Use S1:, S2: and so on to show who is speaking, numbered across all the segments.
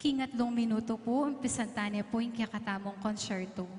S1: Kingatlong minuto po, umpisantan niya po yung kakatamong konsyerto.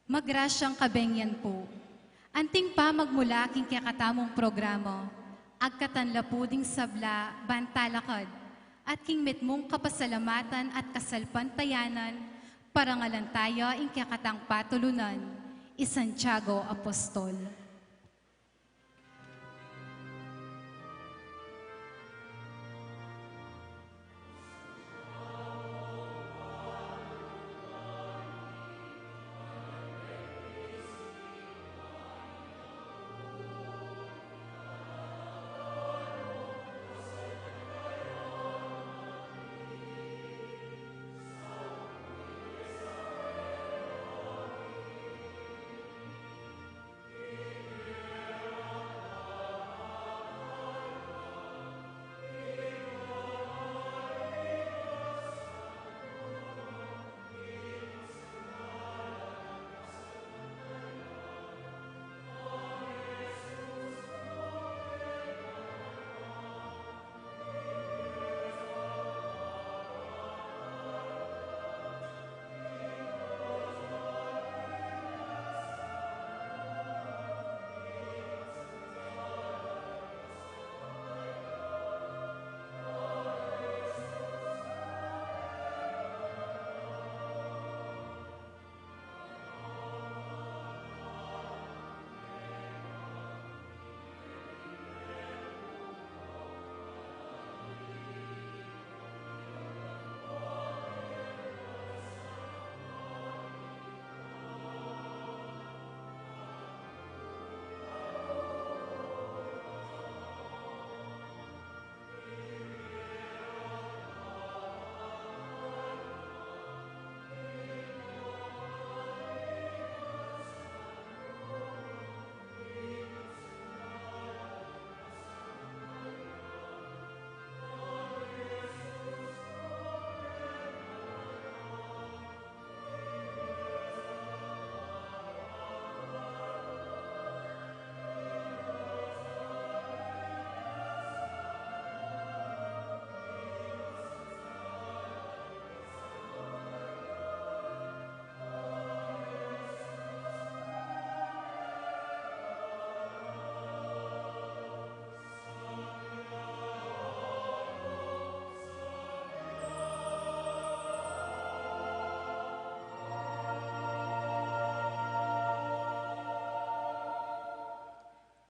S1: Magrasyang kabengyan po. Anting pa magmula king kakatamong programa, agkatan lapuding sabla, bantalakad, at king mitmong kapasalamatan at kasalpantayanan, parangalan tayo ing kakatang patulunan, Santiago Apostol.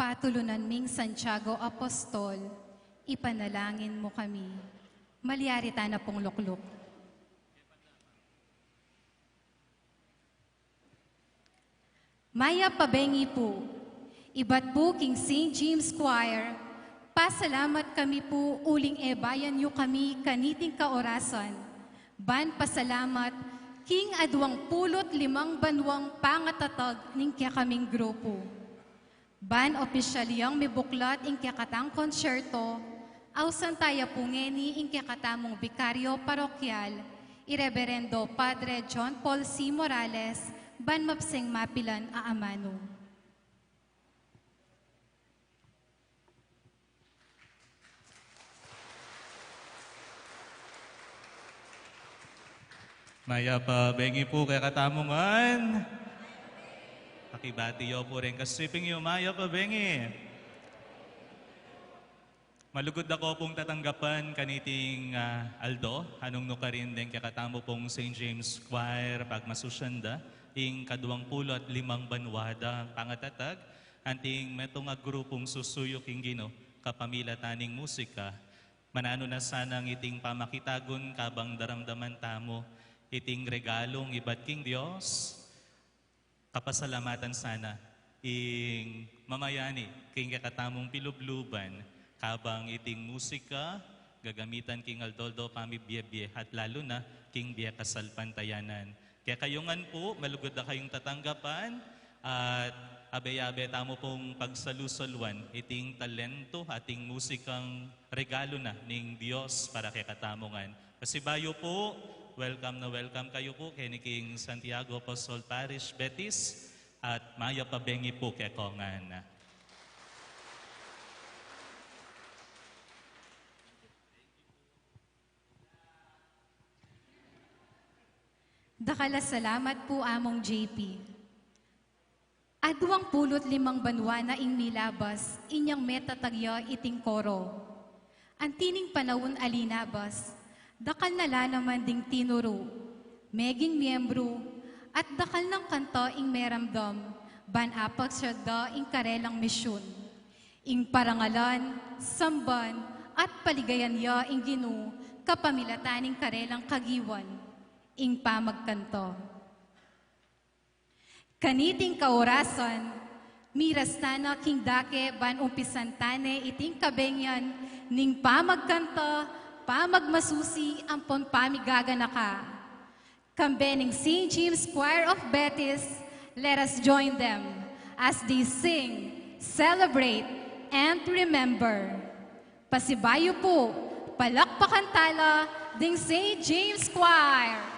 S1: patulunan ming Santiago Apostol, ipanalangin mo kami. Malyarita na pong lukluk. Maya pabengi po, iba't po King St. James Choir, pasalamat kami po uling bayan yu kami kaniting kaorasan. Ban pasalamat, King adwang pulot limang banwang pangatatag ning kya kaming grupo. Ban opisyalyang may buklat ing kya katang konsyerto, awsan taya pungeni ing kya katamong bikaryo parokyal, Ireverendo Padre John Paul C. Morales, ban mapseng mapilan aamano.
S2: Maya pa bengi po kay katamungan. Pakibati yo po rin kasiping yo maya pa bengi. Malugod ako pong tatanggapan kaniting Aldo, anong nukarin din kaya katamo pong St. James Choir pagmasusyanda, ing kaduwang pulot limang banwada pangatatag, anting metong grupong susuyok ing Gino, kapamila taning musika, manano na sanang iting pamakitagon kabang daramdaman tamo, iting regalong iba't king Diyos, kapasalamatan sana, ing mamayani, king kakatamong pilubluban, kabang iting musika, gagamitan king Aldoldo pamibiyebye, at lalo na king biya kasalpantayanan. Kaya kayongan po, malugod na kayong tatanggapan, at abe-abe tamo pong pagsalusalwan, iting talento, ating musikang regalo na ning Diyos para kay katamongan. Kasi bayo po, welcome na welcome kayo po kay ni King Santiago Apostol Parish, Betis, at maya pabengi po kay Kongan.
S1: Dakala salamat po among JP. Adwang pulot limang banwa na ing milabas, inyang metatagya iting koro. Antining panawon alinabas, dakal nala naman ding tinuro, meging miyembro, at dakal ng kanto ing meramdam, ban apak syada ing karelang misyon. Ing parangalan, samban, at paligayan ya ing ginu, kapamilataning karelang kagiwan, ing pamagkanto. Kaniting kaorasan, miras na king dake ban umpisantane iting kabengyan, ning pamagkanto, pamagmasusi ampon pamigaga ka. Kambening St. James Choir of Betis, let us join them as they sing, celebrate, and remember. Pasibayo po, palakpakan tala, ding St. James Choir.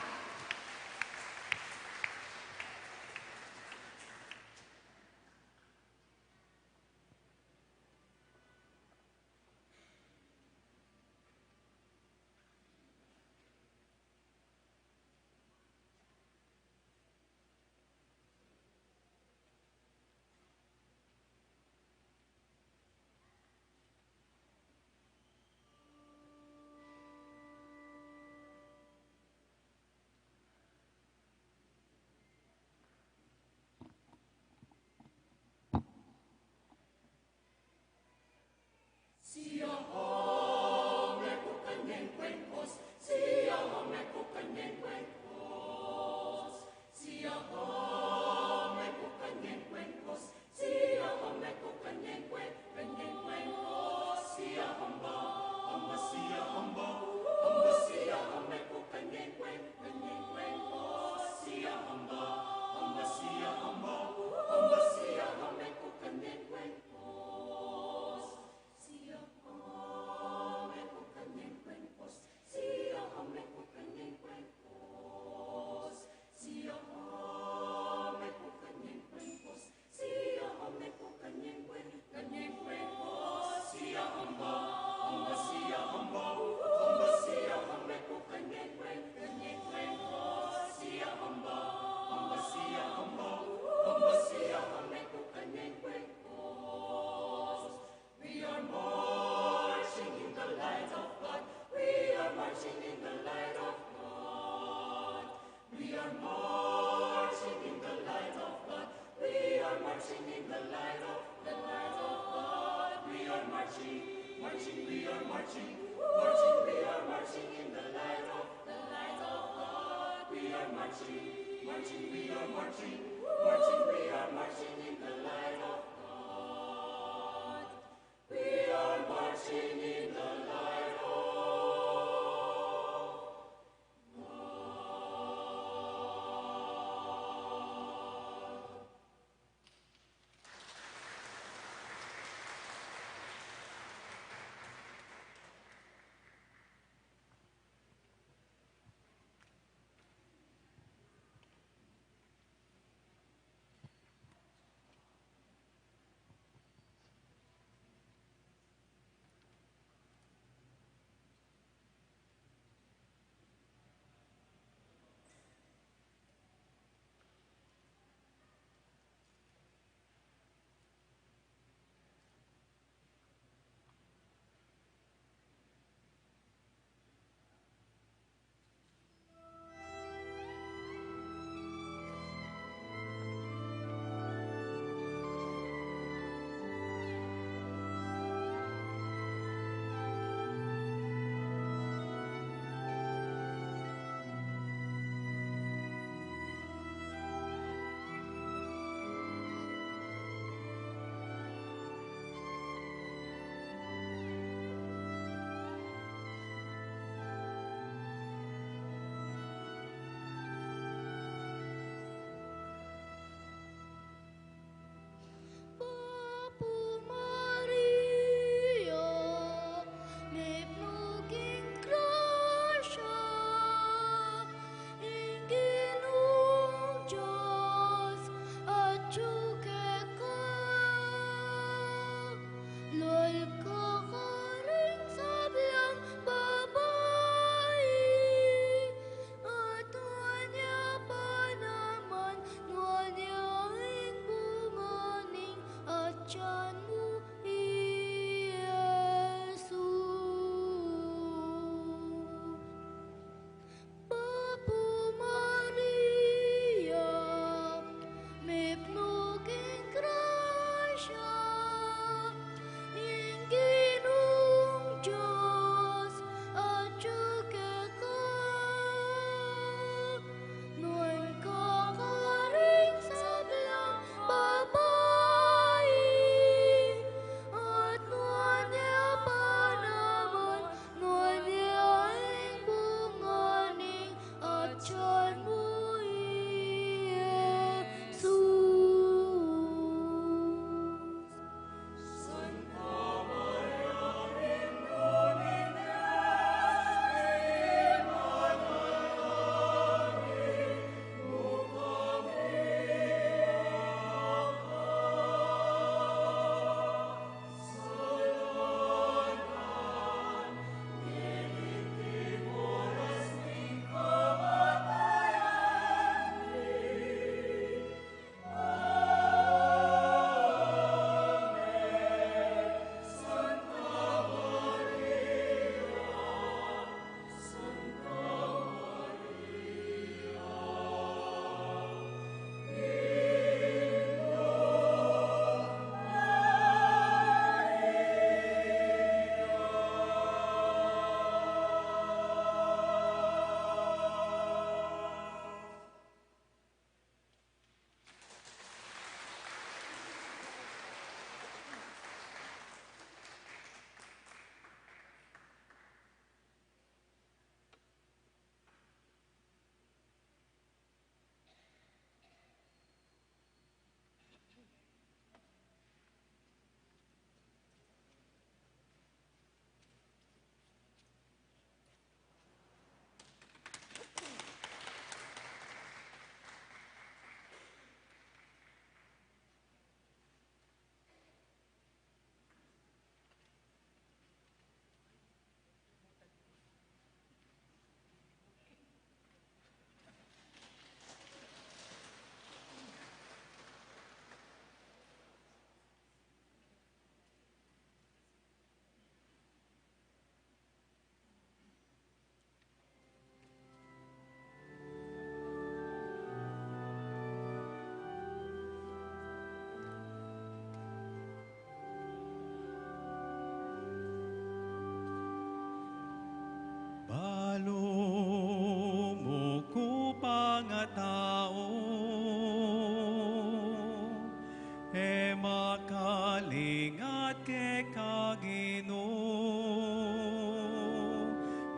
S3: makalingat ke Kagino,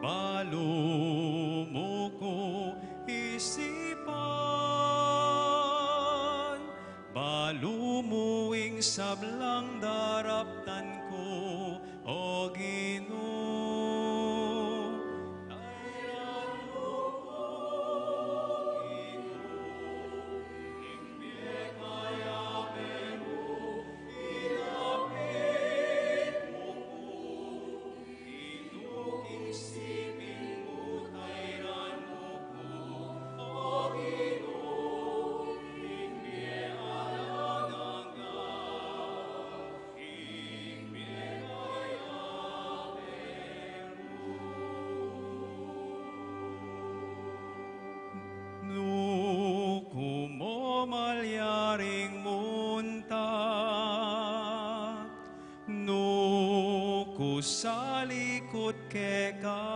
S3: balo mo ko isipan, balo mo ing sablang daraptan ko, o Ginoo. No kumo malyaring munta, no kusalikod keka,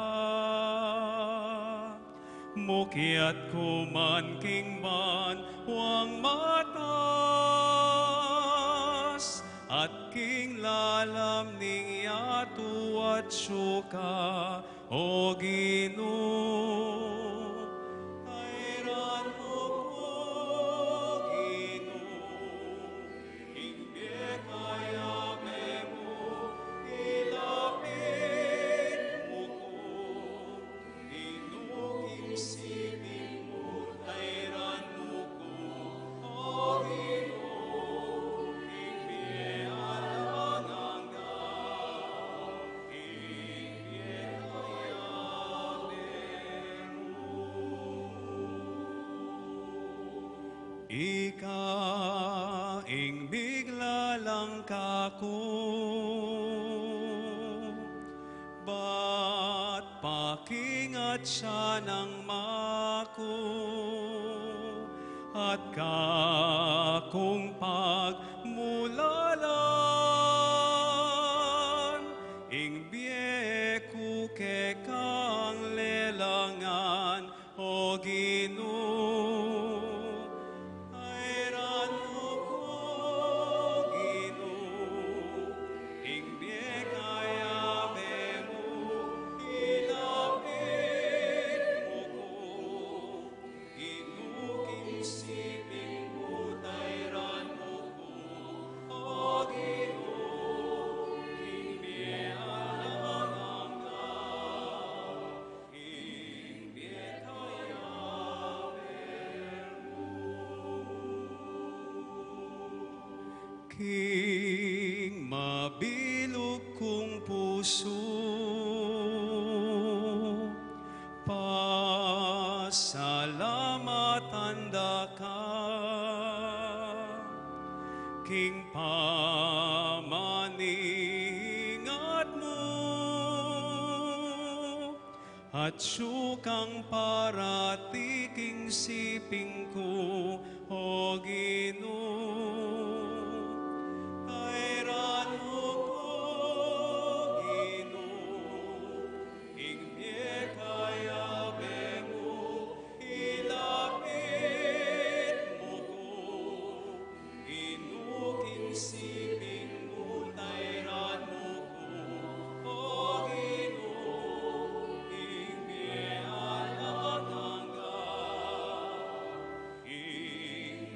S3: mukiat kuman king man wang matas, at king lalam ning yatu at syuka, o Ginoo. Kairan mo ko, Ginoo, hindi kaya mo, ilapit mo ko, Ginoo, isipin mo, kairan mo ko, o Ginoo, hindi alam hindi kaya Ika ing bigla lang kako, ba't pakingat siya ng mako, at kakong pagmulalan, ing bieku ke kang lelangan, o Ginoo. King mabilog kong puso, pasalamatan da ka. King pamaningat mo, at syukang paratiking siping ko, o Ginoo. Kairan mo ko, Ginoo, ing kayabe mo, ilapit mo ko, Ginoo, ing siping mo, kairan mo ko, o Ginoo, ing alananga, ing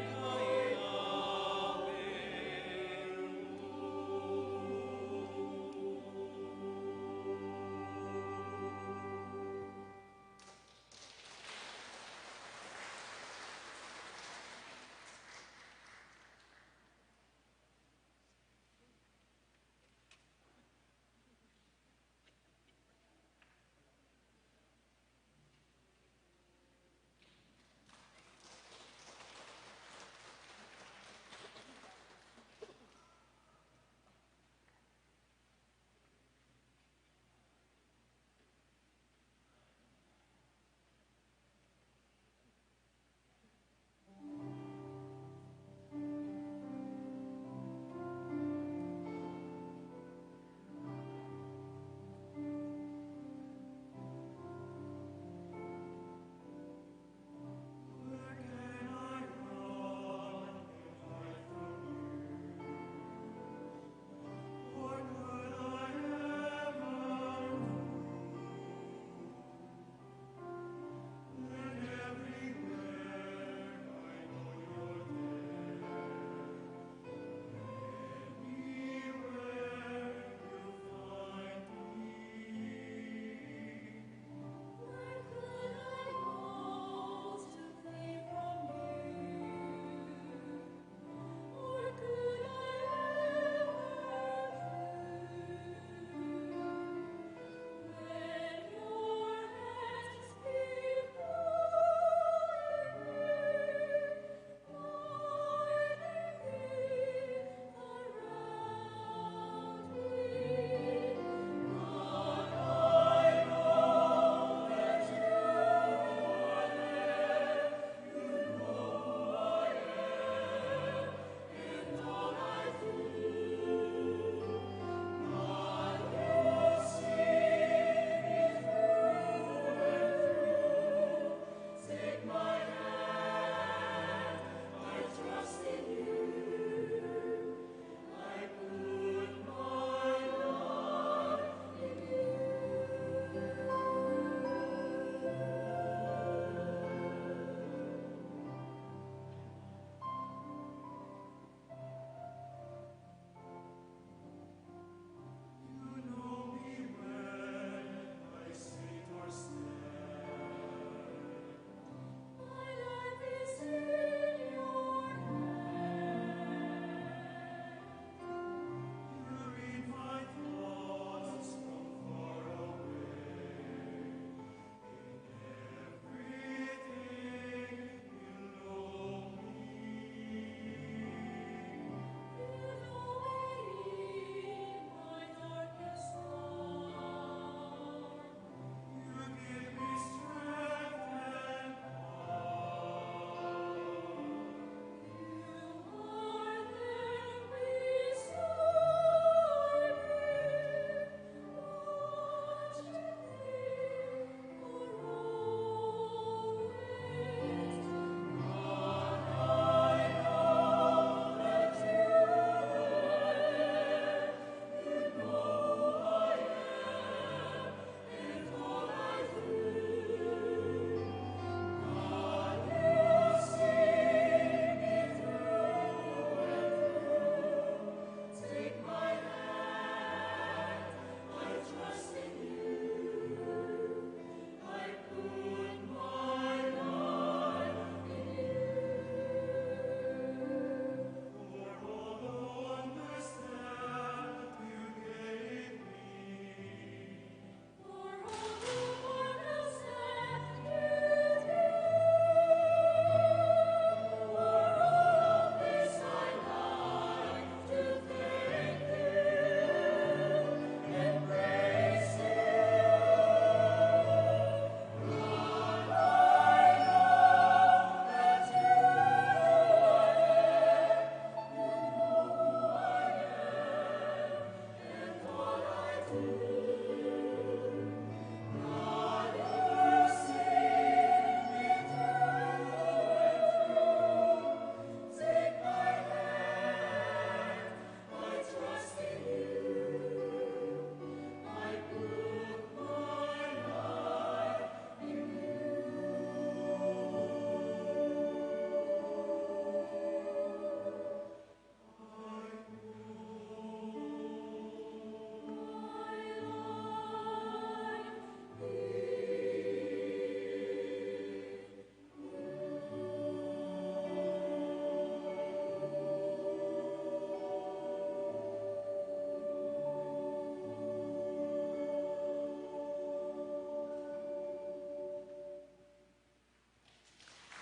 S3: kaya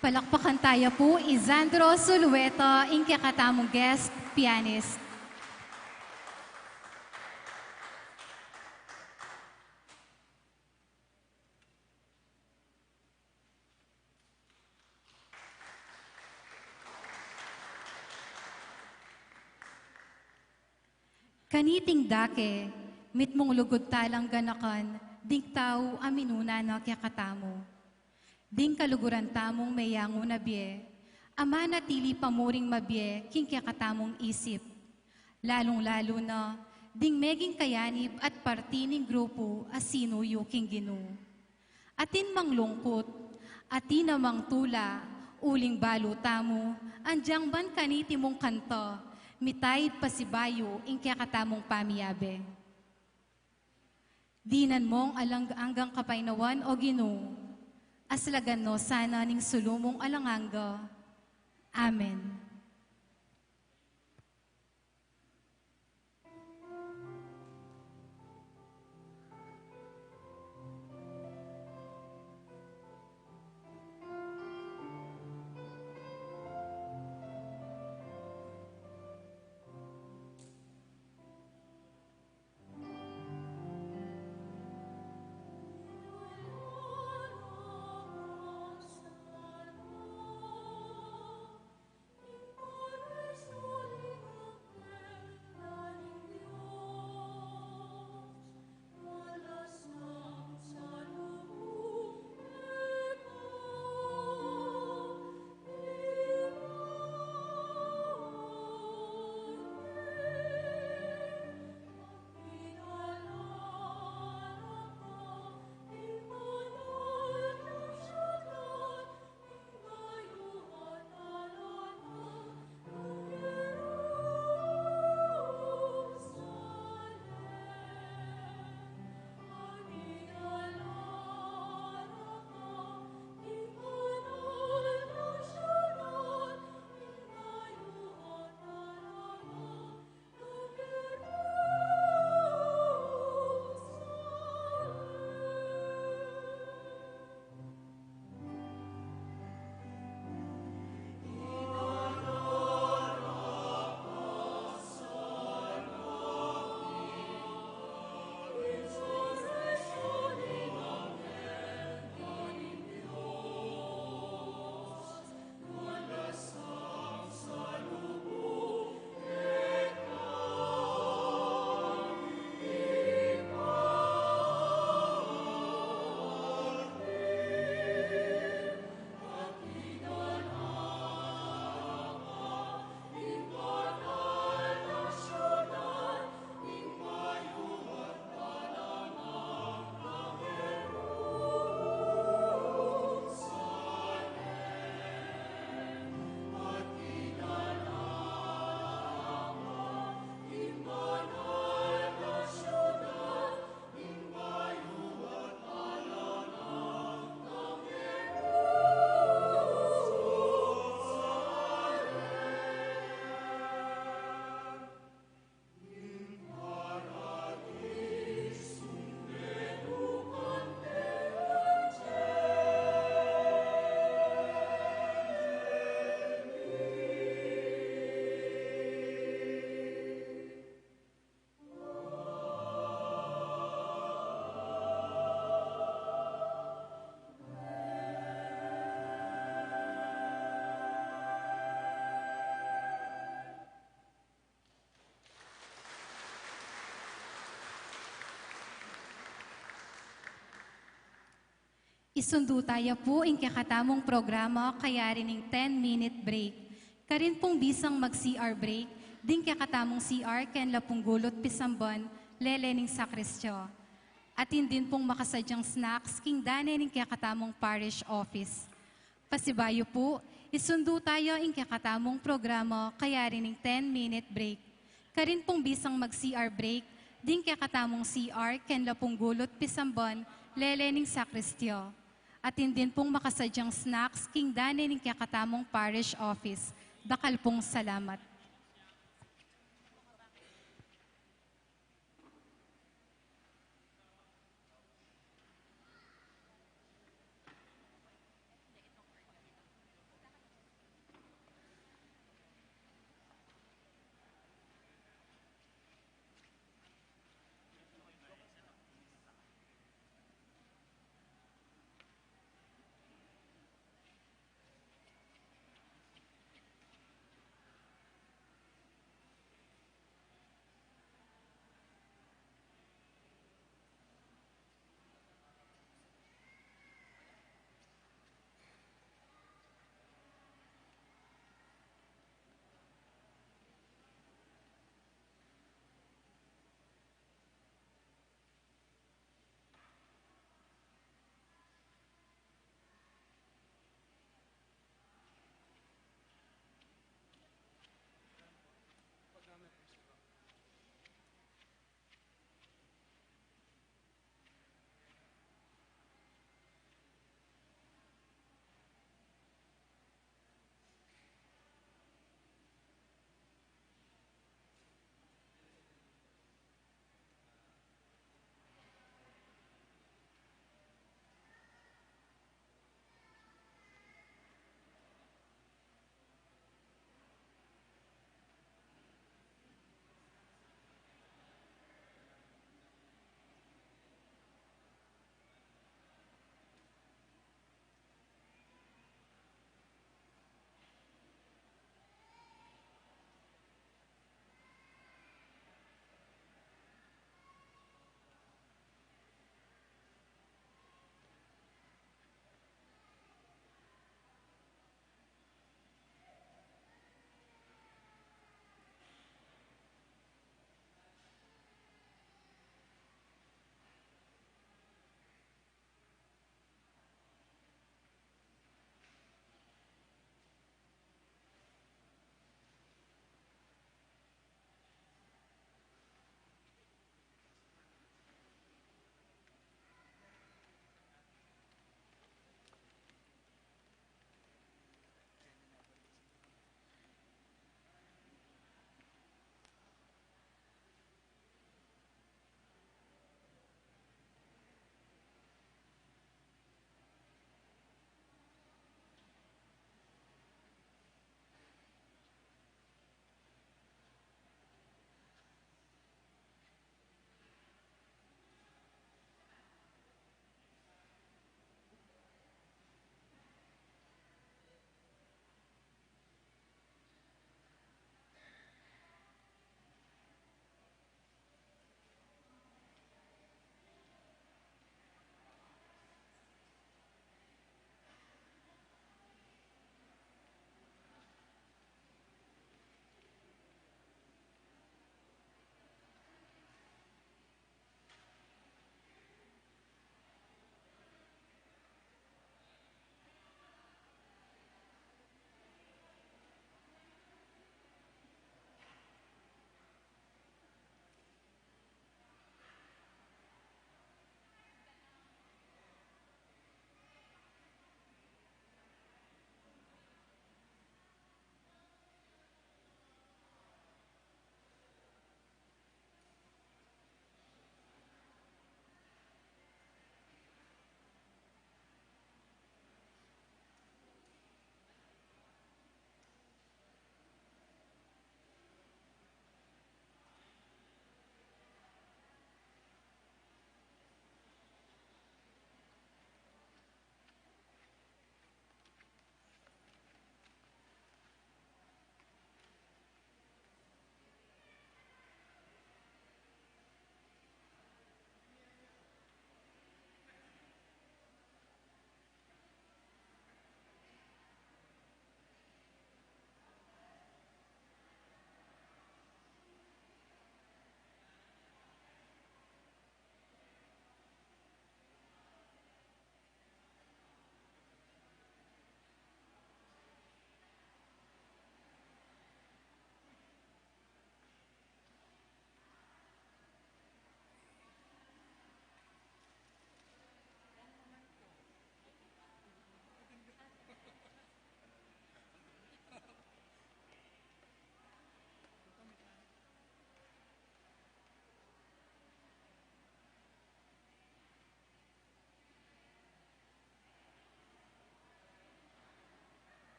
S1: Palakpakan tayo po, Isandro Sulueto, inkyakatamong guest pianist. Kaniting dake, mit mong lugod talang ganakan, ding tao aminuna na kyakatamo. Ding kaluguran tamong mayango na biye, ama na tili pamuring mabiye, king kyakatamong isip. Lalong-lalo na, ding meging kayanib at partining grupo asino yuking ginu. Atin mang lungkot, atin namang tula, uling balo tamo, andyang ban kaniti mong kanto, mitayid pasibayo, ingkya katamong pamiyabe. Dinan mong hanggang kapaynawan o ginu, aslagan no sana ning sulumong alanganga. Amen. Isundo tayo po ang kakatamong programa kaya rin ng 10-minute break. Karin pong bisang mag-CR break, din kakatamong CR ken lapunggulot pisambon, lelening sakristyo. At din pong makasadyang snacks king dane ng kakatamong parish office. Pasibayo po, isundo tayo ang kakatamong programa kaya rin ng 10-minute break. Karin pong bisang mag-CR break, din kakatamong CR ken lapunggulot pisambon, lelening sakristyo. At din pong makasadyang snacks king dane ng kakatamong parish office. Dakal pong salamat.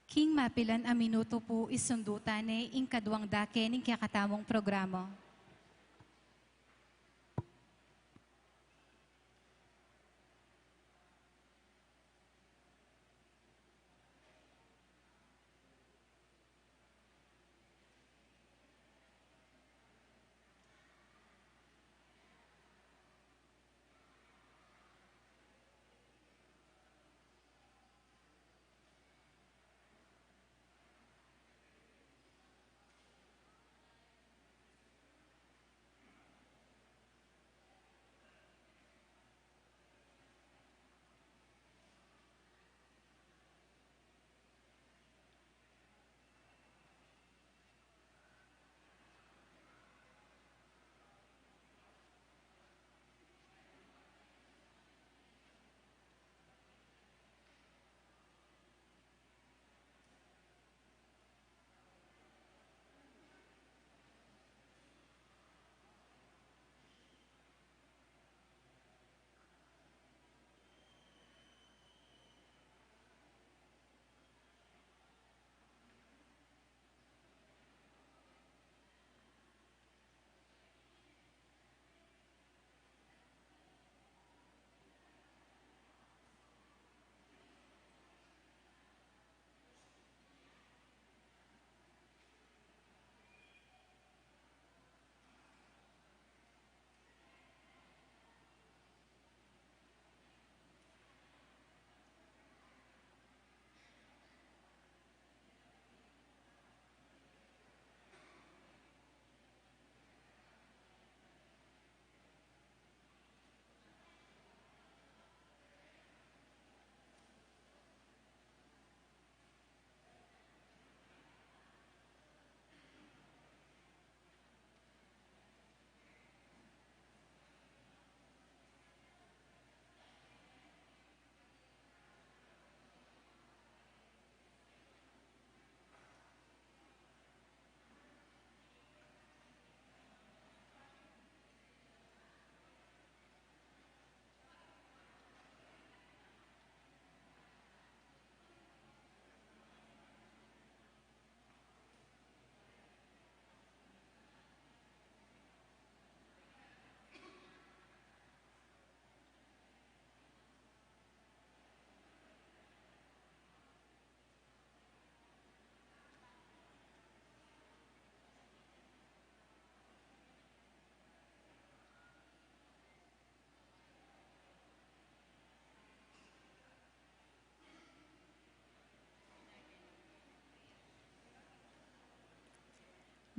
S1: King mapilan a minuto po isundutane ing kadwang dake ning kakatamong programa.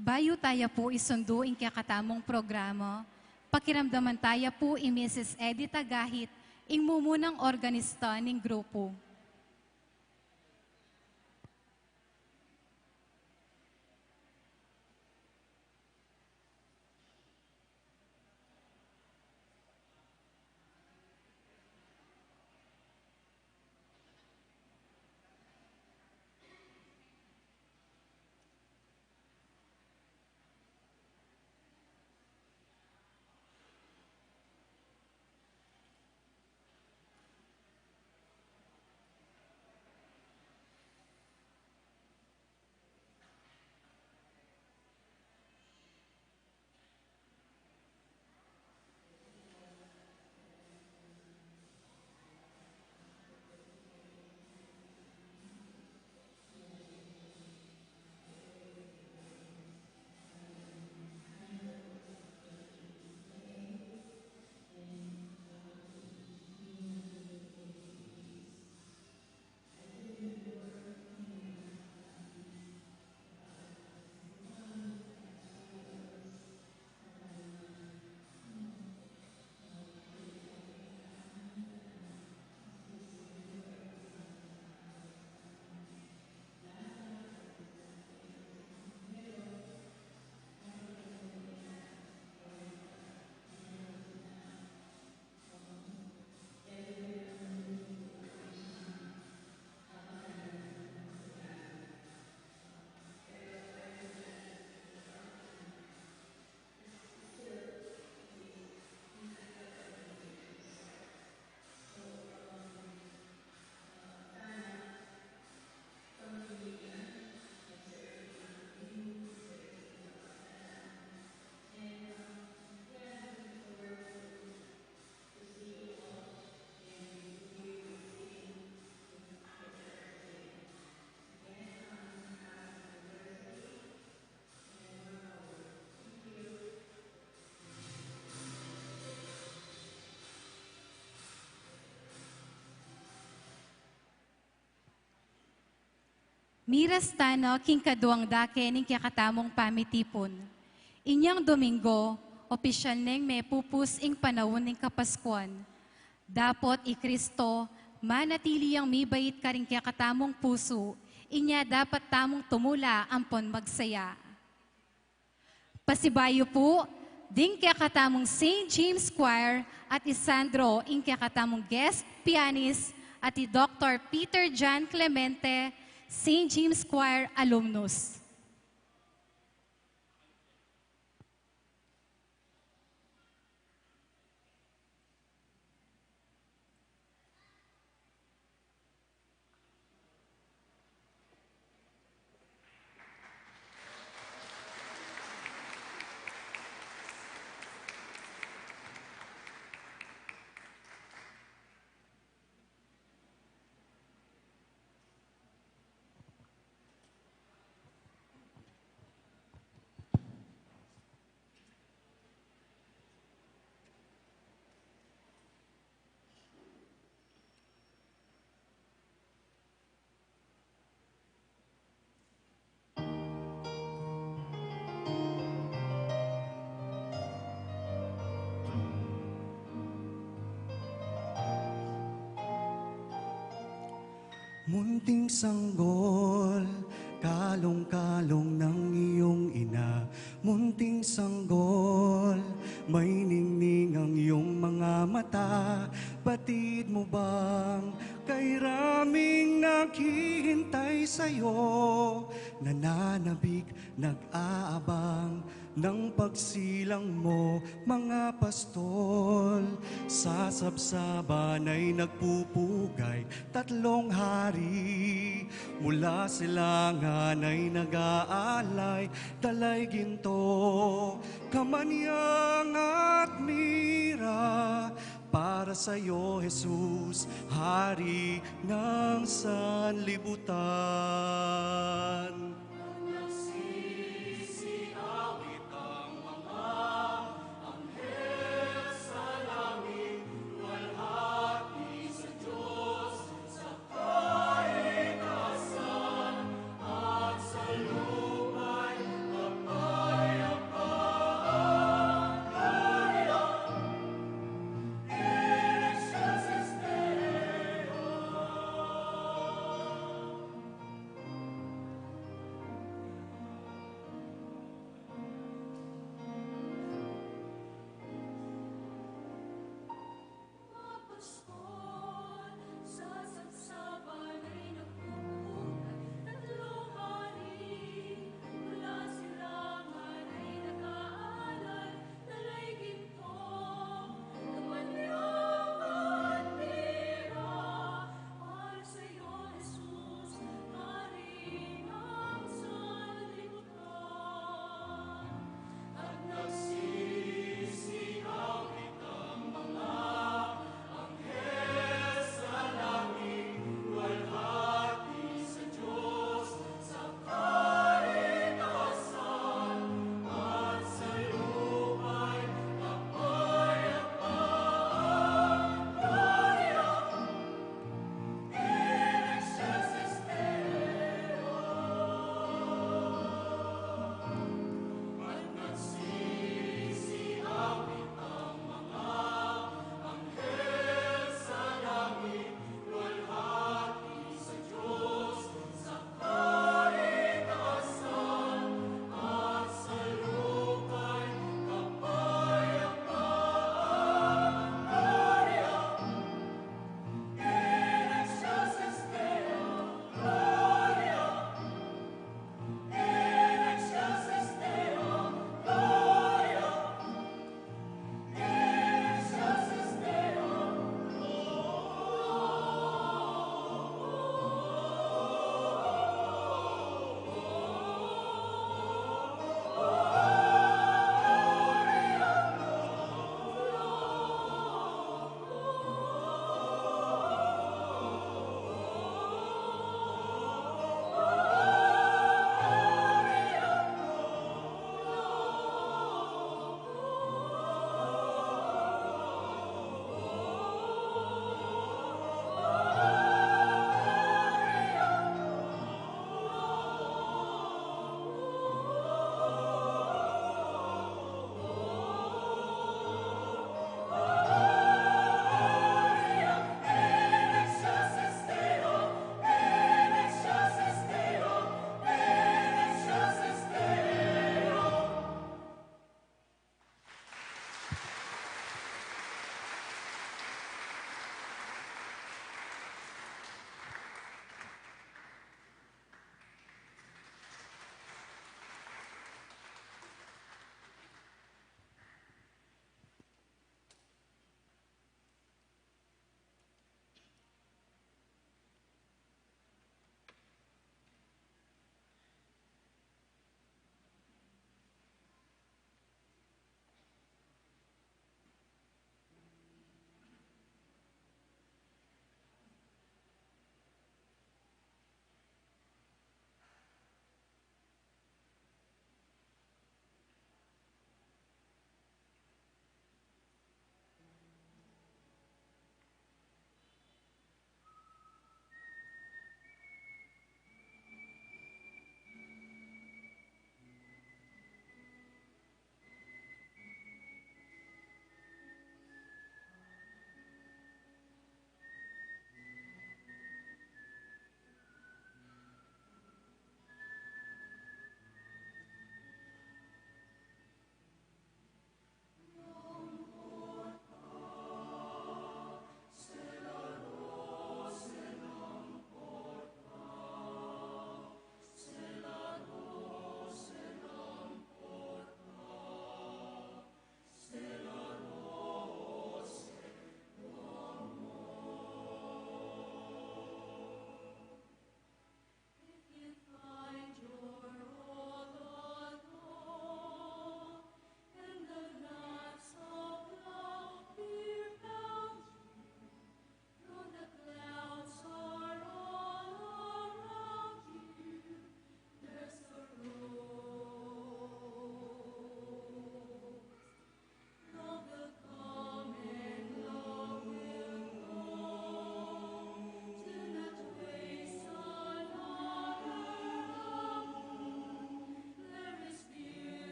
S1: Bayo tayo po isundo ing kakatamong programa, pakiramdaman tayo po i Mrs. Edita Gahit, ing mumunang organista ning grupo. Miras tano king kaduang dake ning kakatamong pamitipon. Inyang Domingo, opisyal neng may pupus ing panahon ning Kapaskuan. Dapot i Kristo, manatili ang mibait ka rin kakatamong puso, inya dapat tamong tumula ampon magsaya. Pasibayo po, ding kakatamong St. James Choir at Isandro ing kakatamong guest pianist at i Dr. Peter John Clemente, St. James Choir alumnus.
S4: Munting sanggol, kalong-kalong ng iyong ina. Munting sanggol, may ningning ang iyong mga mata. Batid mo bang kay raming naghihintay sa'yo? Nananabik, nag-aabang ng pagsilang mo, mga pastol. Sa sabsaban ay nagpupugay, tatlong hari. Mula silangan ay nag-aalay, dalay ginto, kamanyang at mira. Para sa'yo, Jesus, Hari ng sanlibutan.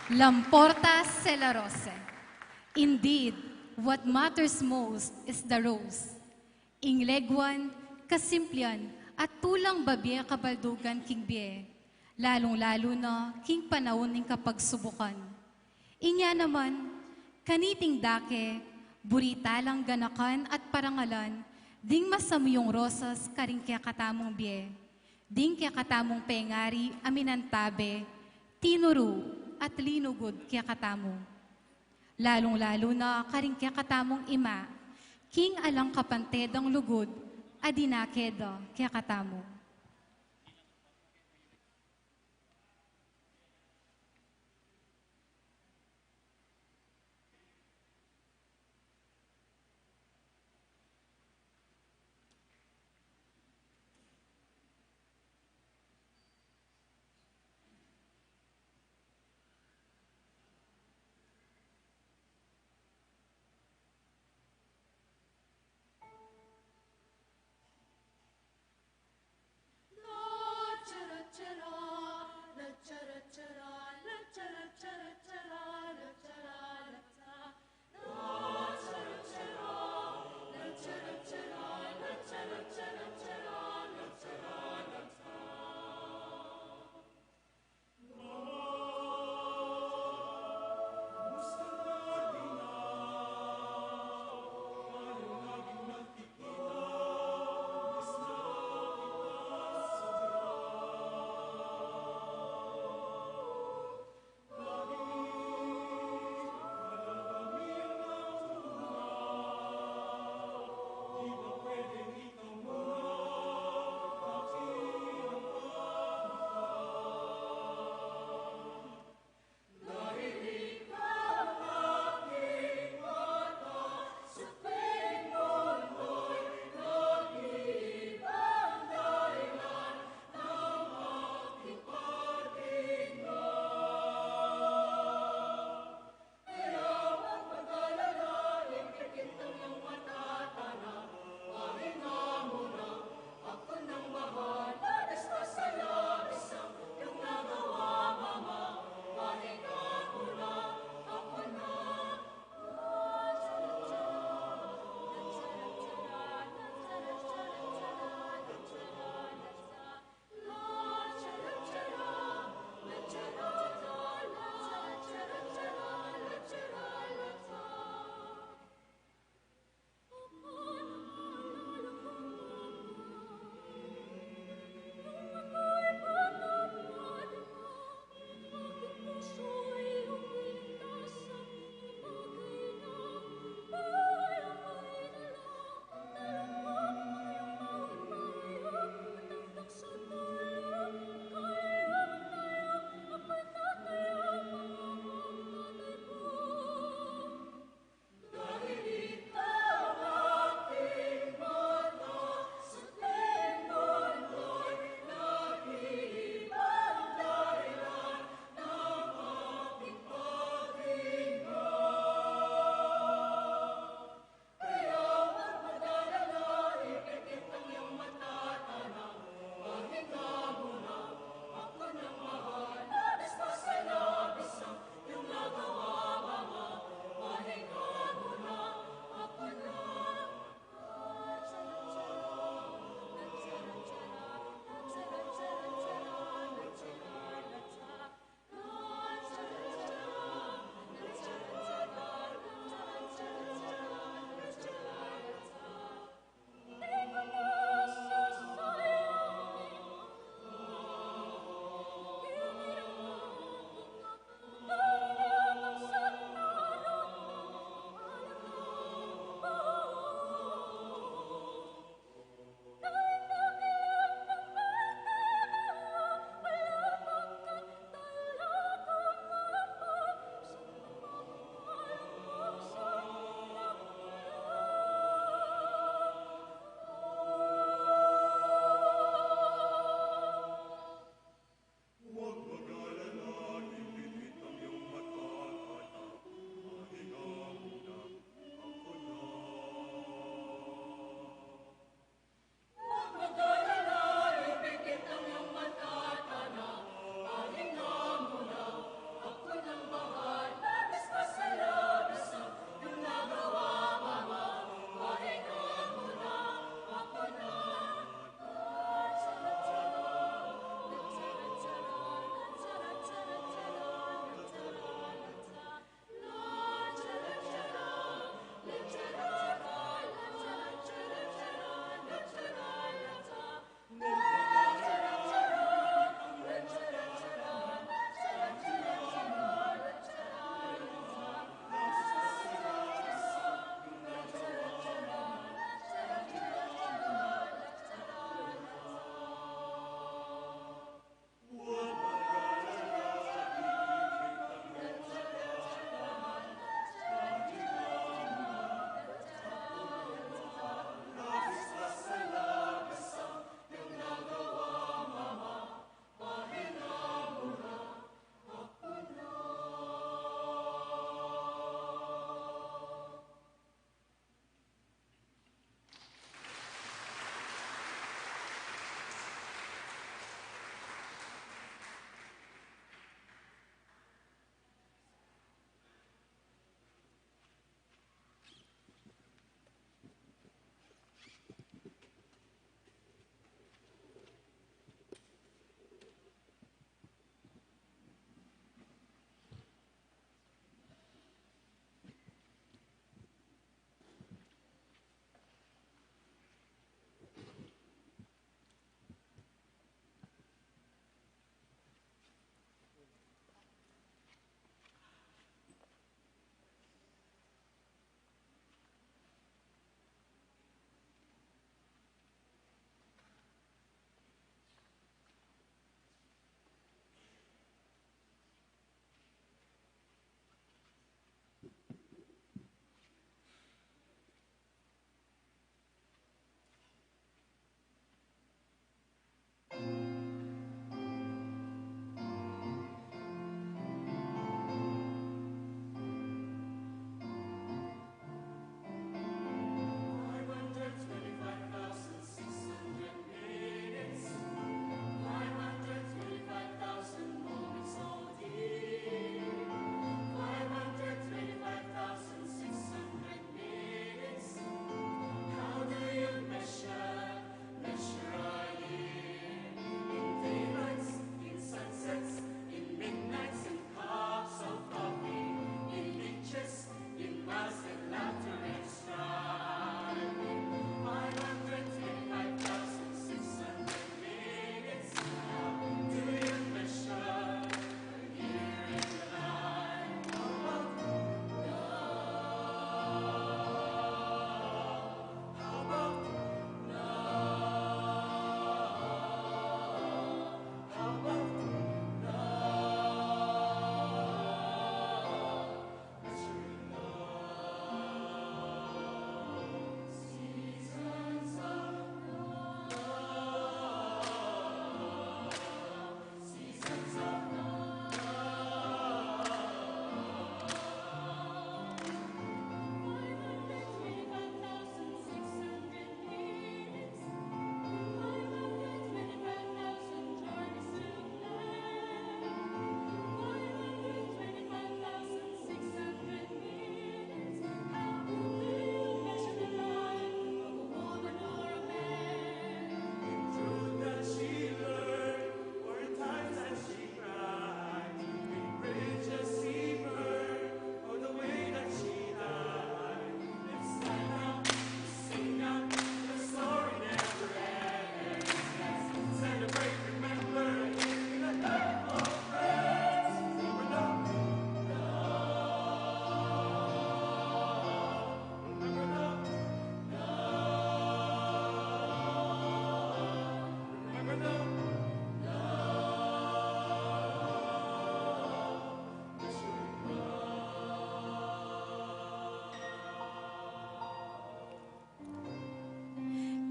S1: Lamporta celarose. Indeed, what matters most is the rose. Inglegwan, kasimplian, at tulang babye kabaldugan king bie. Lalong-lalo na king panahon ning kapagsubukan. Inya naman, kaniting dake, buritalang ganakan at parangalan, ding masamuyong rosas karing kaya katamong bie. Ding kaya katamong pengari aminantabe, tinuru at linugod kaya katamo. Lalong-lalo na karing kaya katamong ima, king alang kapantedang lugod, adinakeda kaya katamo.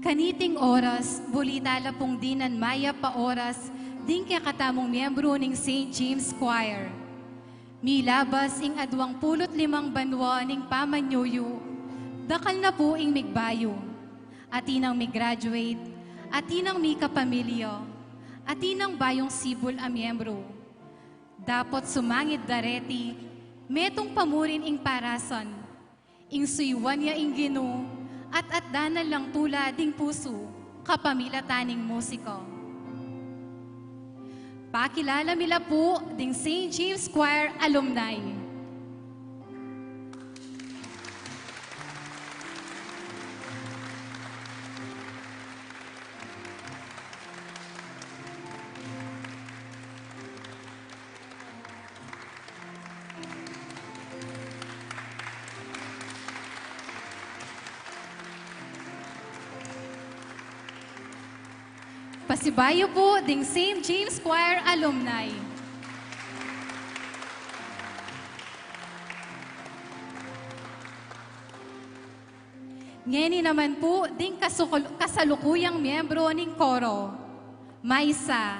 S1: kaniting oras, bulitala pong dinan maya pa oras, ding kaya katamong miyembro ng St. James Choir. Milabas ing 25 banwa ning pamanyuyo, dakal na po ing migbayo. Atinang migraduate, atinang mi kapamilyo, atinang bayong sibol a miyembro. Dapot sumangit dareti, metong pamurin ing parason, ing suywan ya ing ginu, at danan lang tula ding puso, kapamilataning musiko. Pakilala mila po ding St. James Choir alumni. Pasibayo po ding St. James Choir alumni. Ngeni naman po ding kasalukuyang miyembro ng koro. Maisa,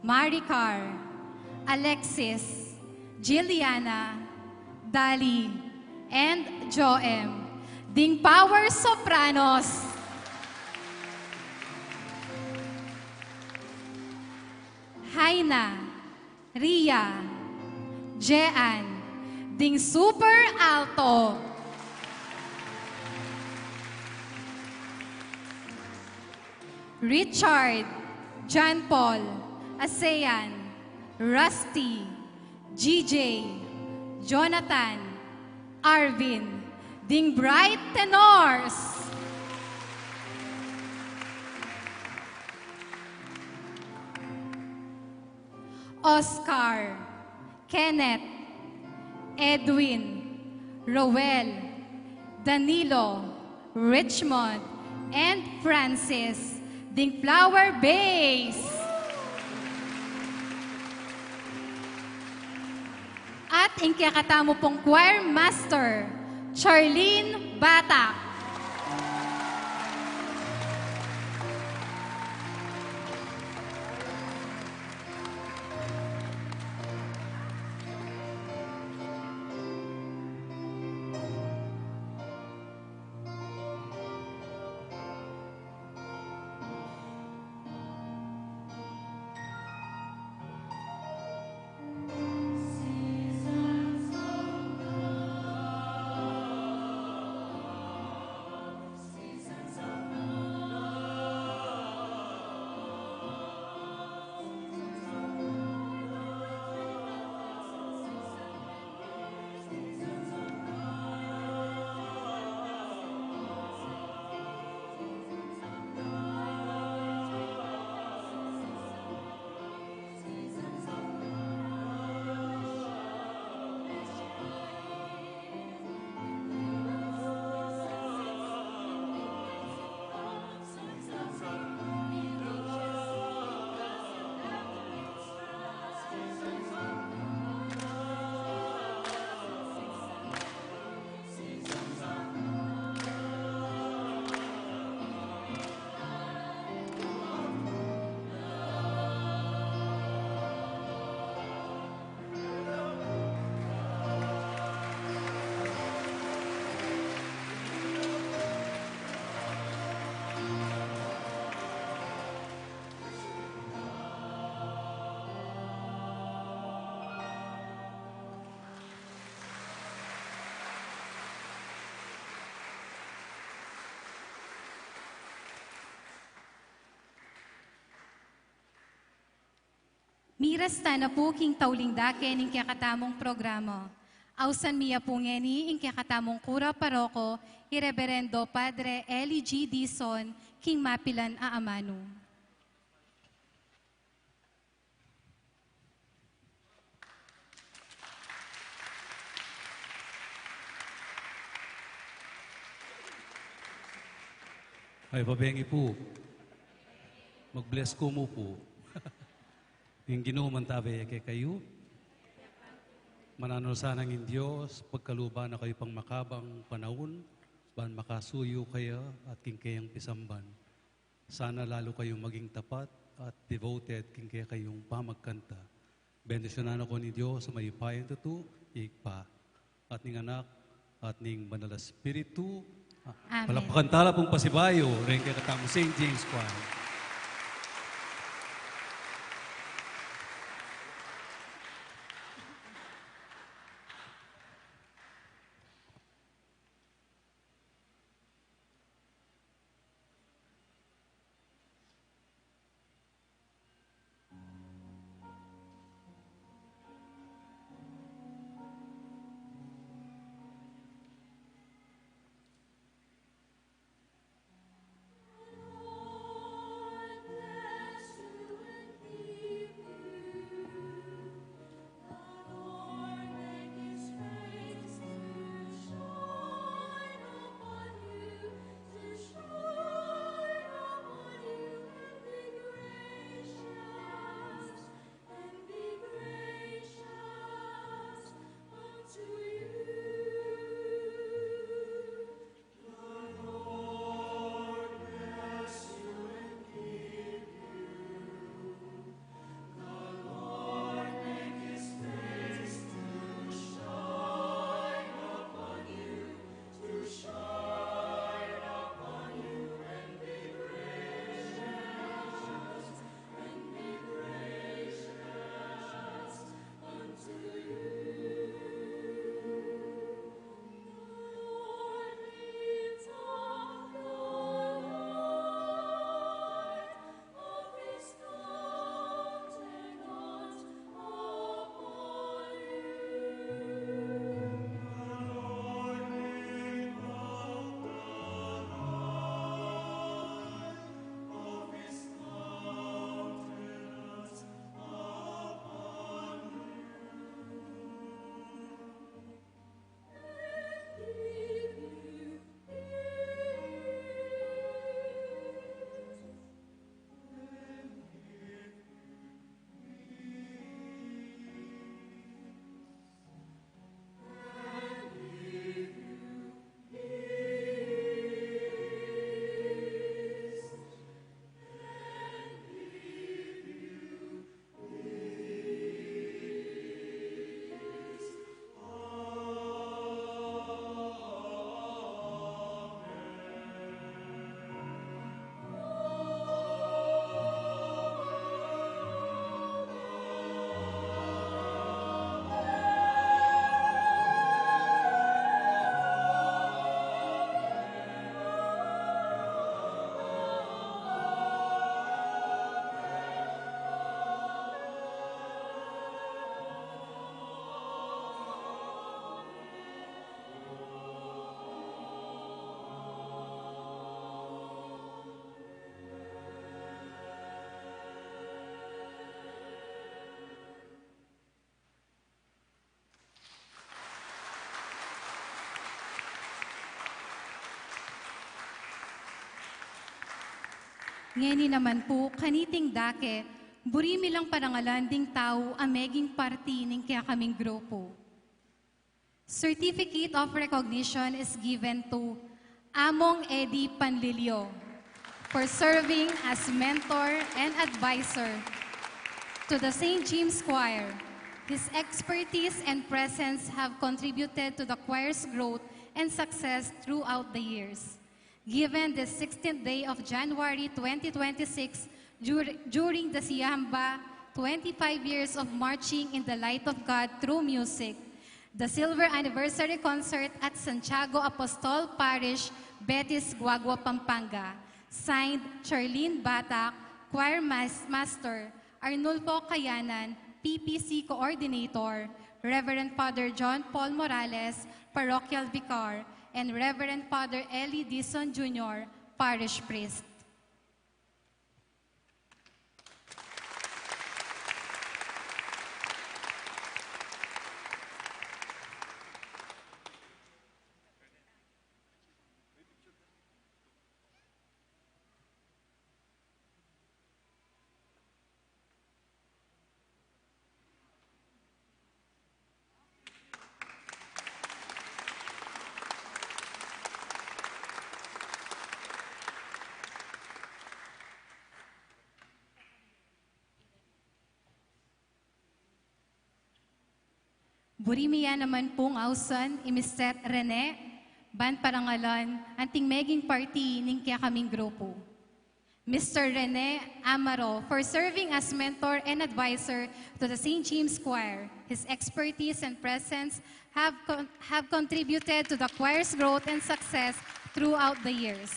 S1: Maricar, Alexis, Jilliana, Dali, and Joem. Ding Power Sopranos. Haina, Ria, Jean, ding super alto. Richard, John Paul, Asean, Rusty, GJ, Jonathan, Arvin, ding bright tenors. Oscar, Kenneth, Edwin, Roel, Danilo, Richmond, and Francis, ding flower base. At ingkakatamo pong choir master, Charlene Batak. Miras na po king tauling dake ning kakatamong programa. Ausan miya po ngeni ing kakatamong kura paroko, Ireverendo Padre Eli G. Dison, king mapilan a amano.
S5: Ay, babengi po. Mag-bless ko mo po. Yung ginuman tabi kay kayo. Mananol sanang in Diyos, pagkaluba na kayo pang makabang panahon, ban makasuyo kaya at king kayang pisamban. Sana lalo kayong maging tapat at devoted king kaya kayong pamagkanta. Bendisyonan ako ni Diyos sa mayupayan tutu, ikpa, at ning anak, at ning banal na Espiritu.
S1: Amen.
S5: Palapakan tala pong pasibayo, rin kaya katamo St. James Choir.
S1: Ngeni naman po, kaniting dake, burimi lang parangalan ding tao ameging party ning kaya kaming grupo. Certificate of recognition is given to Among Eddie Panlilio for serving as mentor and advisor to the St. James Choir. His expertise and presence have contributed to the choir's growth and success throughout the years. Given the 16th day of January 2026, during the Siyamba 25 years of marching in the light of God through music, the Silver Anniversary Concert at Santiago Apostol Parish, Betis, Guagua, Pampanga. Signed, Charlene Batak, Choir Master, Arnulfo Kayanan, PPC Coordinator, Reverend Father John Paul Morales, Parochial Vicar, and Reverend Father Eli Dison Jr., Parish Priest. Burimiya naman pong ausan, imister Rene, ban parangalan, anting meging party ning kaya kaming grupo. Mr. Rene Amaro for serving as mentor and advisor to the St. James Choir. His expertise and presence have contributed to the choir's growth and success throughout the years.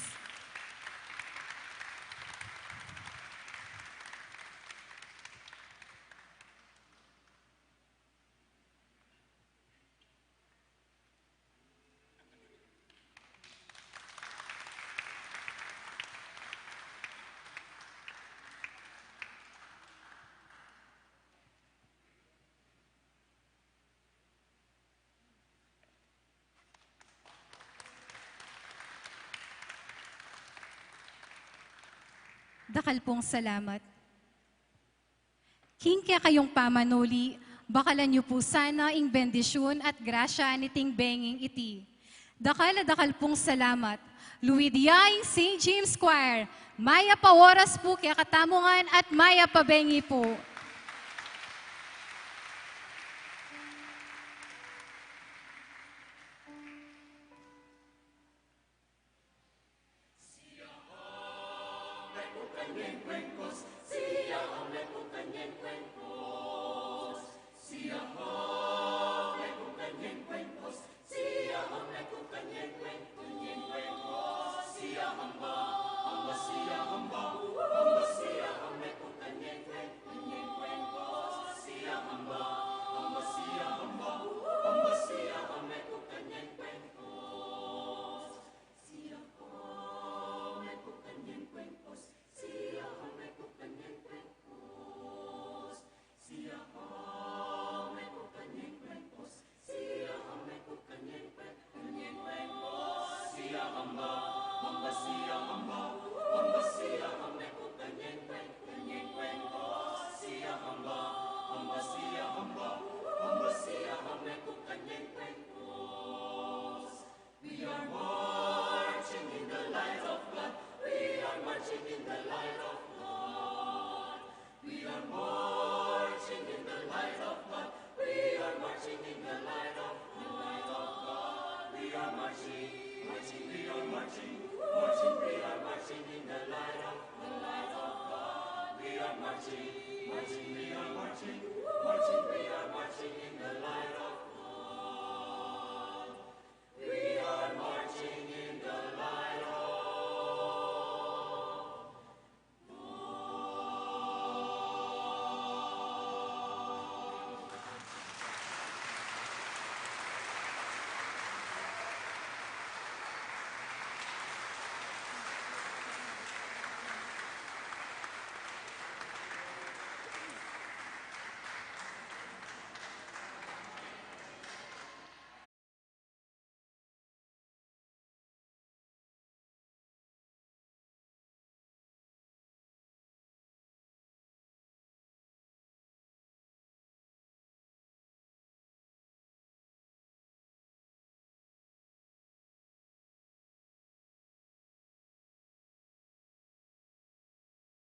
S1: Dakal pong salamat. King kaya kayong pamanuli, bakalan niyo po sana ing bendisyon at grasya niting benging iti. Dakal pong salamat. Luwidiyaing St. James Choir, maya pa oras po kaya katamungan at maya pa bengi po.
S3: We are one.